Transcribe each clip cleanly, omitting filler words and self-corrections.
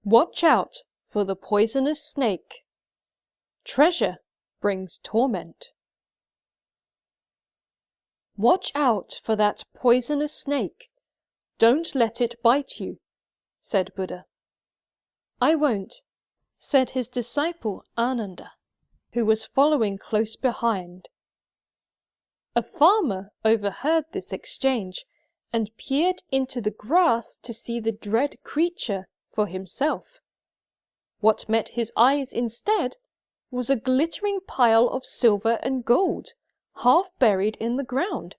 Watch out for the poisonous snake. Treasure brings torment. Watch out for that poisonous snake. Don't let it bite you, said Buddha. I won't, said his disciple Ananda, who was following close behind. A farmer overheard this exchange and peered into the grass to see the dread creature for himself. What met his eyes instead was a glittering pile of silver and gold, half buried in the ground.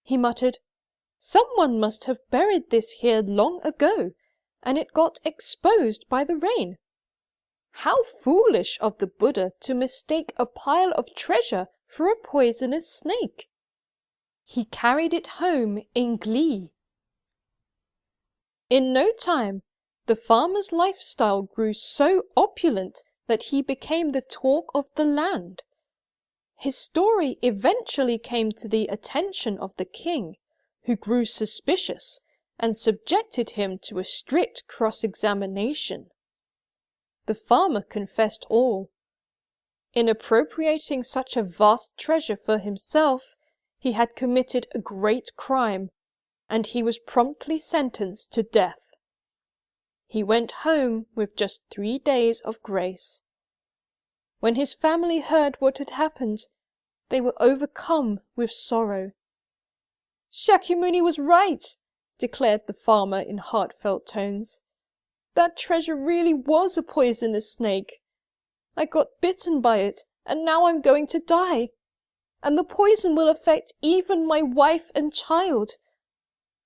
He muttered, "Someone must have buried this here long ago, and it got exposed by the rain. How foolish of the Buddha to mistake a pile of treasure for a poisonous snake!" He carried it home in glee. In no time, the farmer's lifestyle grew so opulent that he became the talk of the land. His story eventually came to the attention of the king, who grew suspicious and subjected him to a strict cross-examination. The farmer confessed all. In appropriating such a vast treasure for himself, he had committed a great crime, and he was promptly sentenced to death. He went home with just 3 days of grace. When his family heard what had happened, they were overcome with sorrow. "Shakyamuni was right," declared the farmer in heartfelt tones. "That treasure really was a poisonous snake. I got bitten by it, and now I'm going to die. And the poison will affect even my wife and child.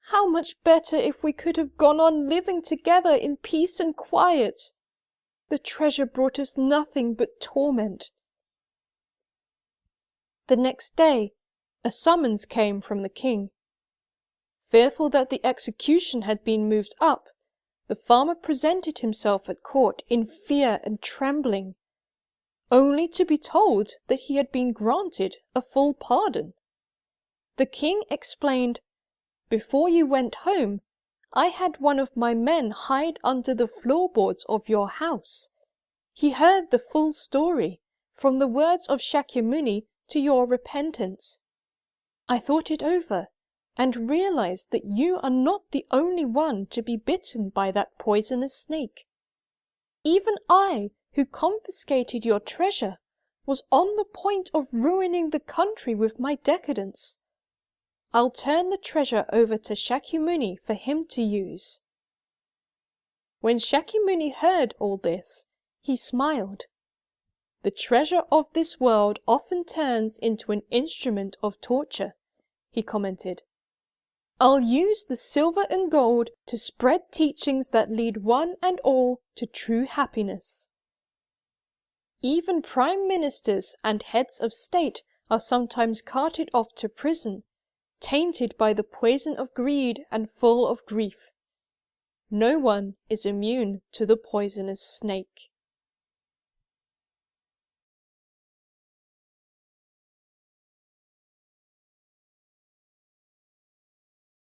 How much better if we could have gone on living together in peace and quiet. The treasure brought us nothing but torment." The next day, a summons came from the king. Fearful that the execution had been moved up, the farmer presented himself at court in fear and trembling, only to be told that he had been granted a full pardon. The king explained, "Before you went home, I had one of my men hide under the floorboards of your house. He heard the full story, from the words of Shakyamuni to your repentance. I thought it over, and realized that you are not the only one to be bitten by that poisonous snake. Even I, who confiscated your treasure, was on the point of ruining the country with my decadence. I'll turn the treasure over to Shakyamuni for him to use." When Shakyamuni heard all this, he smiled. "The treasure of this world often turns into an instrument of torture," he commented. "I'll use the silver and gold to spread teachings that lead one and all to true happiness." Even prime ministers and heads of state are sometimes carted off to prison, tainted by the poison of greed and full of grief. No one is immune to the poisonous snake.